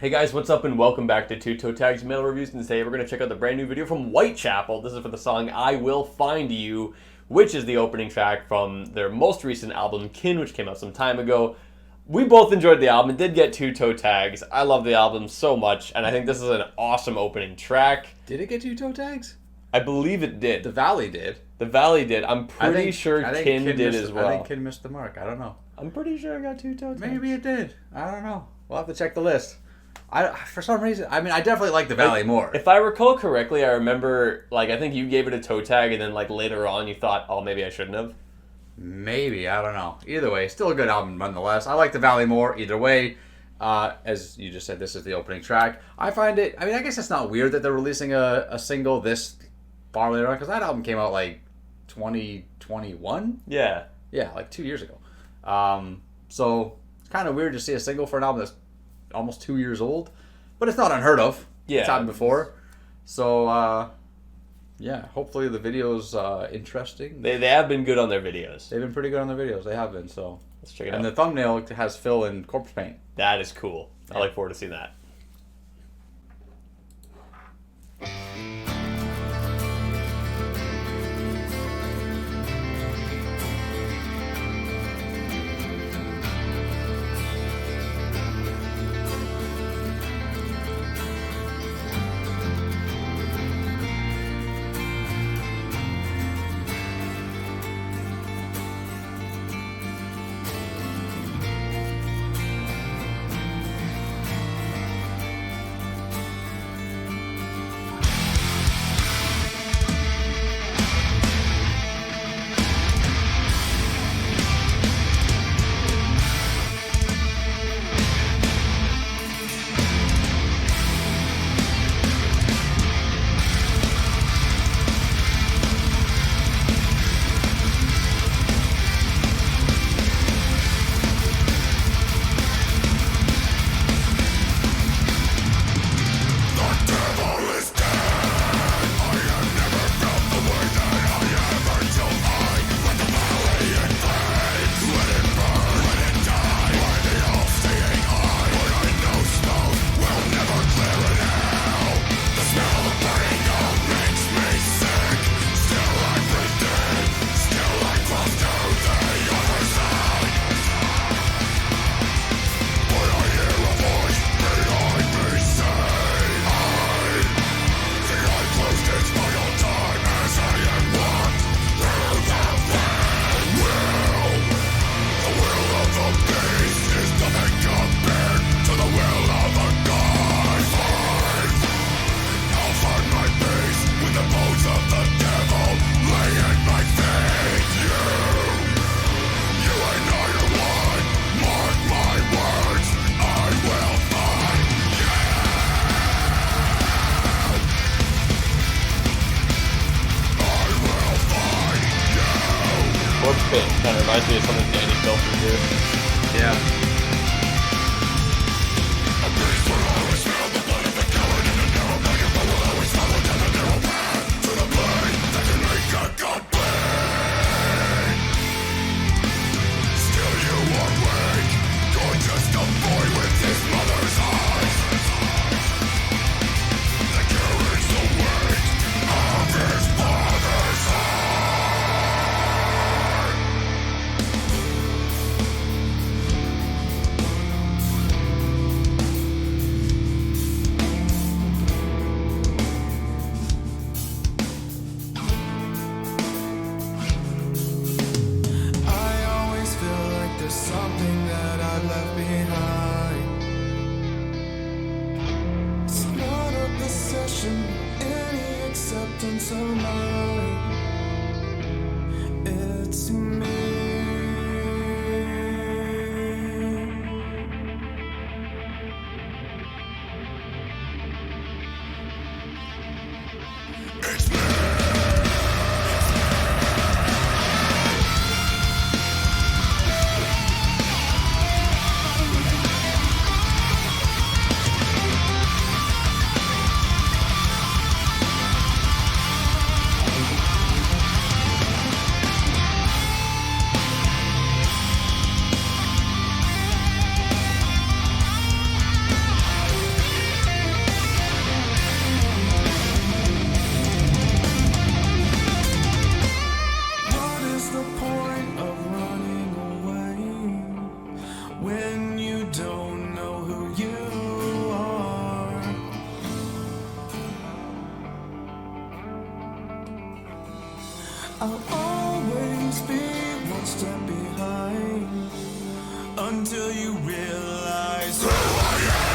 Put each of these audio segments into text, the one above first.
Hey guys, what's up and welcome back to Toe Tags Mail Reviews, and today we're going to check out the brand new video from Whitechapel. This is for the song I Will Find You, which is the opening track from their most recent album, Kin, which came out some time ago. We both enjoyed the album. It did get 2 toe tags. I love the album so much, and I think this is an awesome opening track. Did it get 2 toe tags? I believe it did. The Valley did. The Valley did. I'm pretty sure Kin did as well. I think Kin missed the mark. I don't know. I'm pretty sure I got 2 toe tags. Maybe it did. I don't know. We'll have to check the list. For some reason, I definitely like the Valley more. If I recall correctly, I remember, I think you gave it a toe tag, and then, later on you thought, oh, maybe I shouldn't have. Maybe. I don't know. Either way, still a good album nonetheless. I like the Valley more either way. As you just said, this is the opening track. I find it, I guess it's not weird that they're releasing a single this far later on, because that album came out, 2021? Yeah. Yeah, 2 years ago. So, it's kind of weird to see a single for an album that's almost 2 years old, but it's not unheard of. Yeah, it's happened before. So yeah, hopefully the video's interesting. They have been good on their videos. They've been pretty good on their videos. They have been. So let's check it out. And the thumbnail has Phil in corpse paint. That is cool. I look forward to seeing that. Corpse paint kind of reminds me of something Danny built here. Yeah. Something that I left behind. It's not a possession, any acceptance of mine. It's me. It's me. I'll always be one step behind until you realize who I am.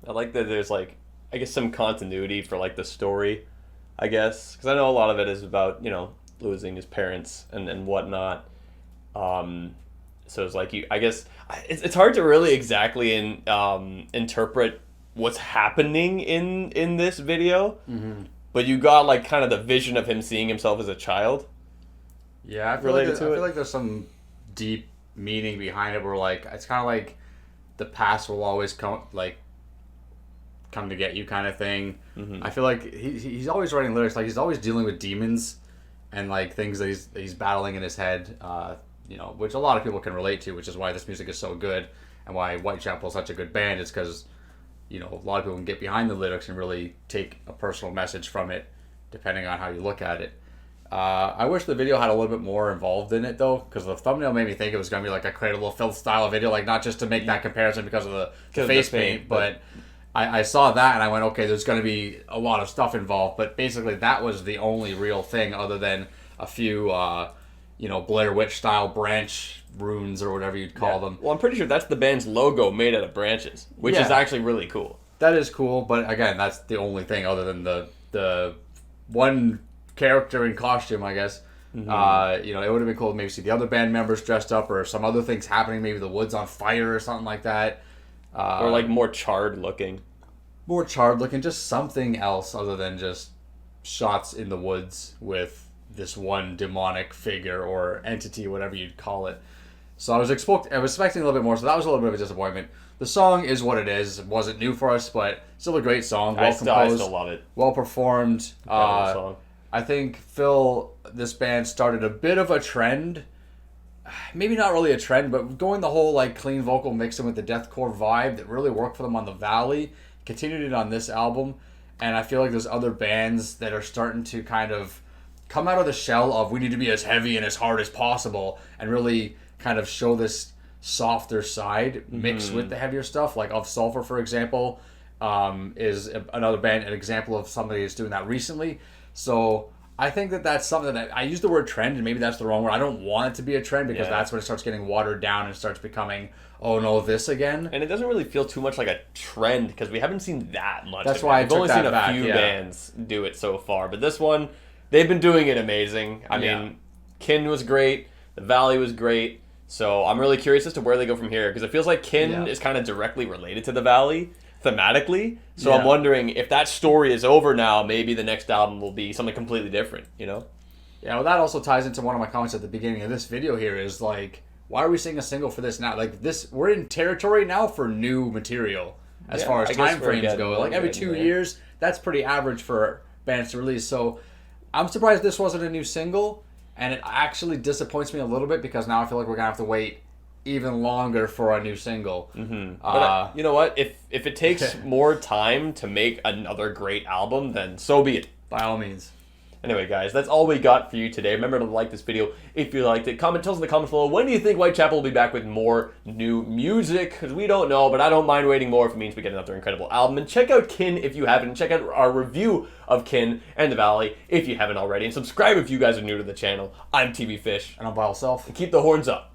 I like that there's like, I guess, some continuity for like the story, I guess, because I know a lot of it is about, you know, losing his parents and whatnot. So it's like I guess it's hard to really exactly interpret what's happening in this video, but you got like kind of the vision of him seeing himself as a child. Yeah, I feel like there's some deep meaning behind it. Where like it's kind of like the past will always come to get you kind of thing. I feel like he's always writing lyrics like he's always dealing with demons and like things that he's battling in his head. You know, which a lot of people can relate to, which is why this music is so good and why Whitechapel is such a good band. Is because, you know, a lot of people can get behind the lyrics and really take a personal message from it, depending on how you look at it. I wish the video had a little bit more involved in it, though, because the thumbnail made me think it was going to be like a Cradle of Filth style video, like not just to make that comparison because of the face paint, but I saw that and I went, okay, there's going to be a lot of stuff involved, but basically that was the only real thing other than a few, you know, Blair Witch style branch runes or whatever you'd call them. Well, I'm pretty sure that's the band's logo made out of branches, which is actually really cool. That is cool, but again, that's the only thing other than the one character in costume, I guess. You know, it would have been cool to maybe see the other band members dressed up or some other things happening, maybe the wood's on fire or something like that. Or like more charred looking. More charred looking, just something else other than just shots in the woods with this one demonic figure or entity, whatever you'd call it. So I was expecting a little bit more, so that was a little bit of a disappointment. The song is what it is. It wasn't new for us, but still a great song. Well composed. I still love it. Well performed. Song. I think, Phil, this band started a bit of a trend. Maybe not really a trend, but going the whole like clean vocal mixing with the deathcore vibe that really worked for them on The Valley. Continued it on this album. And I feel like there's other bands that are starting to kind of come out of the shell of we need to be as heavy and as hard as possible and really kind of show this softer side mixed with the heavier stuff. Like Of Sulfur, for example, is another band, an example of somebody who's doing that recently. So I think that that's something that I use the word trend, and maybe that's the wrong word. I don't want it to be a trend because that's when it starts getting watered down and starts becoming, oh no, this again. And it doesn't really feel too much like a trend because we haven't seen that much. That's why I've only seen a few bands do it so far, but this one, they've been doing it amazing. I mean, Kin was great, The Valley was great, so I'm really curious as to where they go from here because it feels like Kin is kind of directly related to The Valley thematically. So I'm wondering if that story is over now, maybe the next album will be something completely different, you know? Yeah, well, that also ties into one of my comments at the beginning of this video here is like, why are we seeing a single for this now? Like this, we're in territory now for new material as far as time frames go. Like every 2 years, that's pretty average for bands to release. So I'm surprised this wasn't a new single, and it actually disappoints me a little bit because now I feel like we're gonna have to wait even longer for a new single. But you know what? If it takes more time to make another great album, then so be it. By all means. Anyway, guys, that's all we got for you today. Remember to like this video if you liked it. Comment, tell us in the comments below, when do you think Whitechapel will be back with more new music? Because we don't know, but I don't mind waiting more if it means we get another incredible album. And check out Kin if you haven't. Check out our review of Kin and The Valley if you haven't already. And subscribe if you guys are new to the channel. I'm TV Fish. And I'm by myself. And keep the horns up.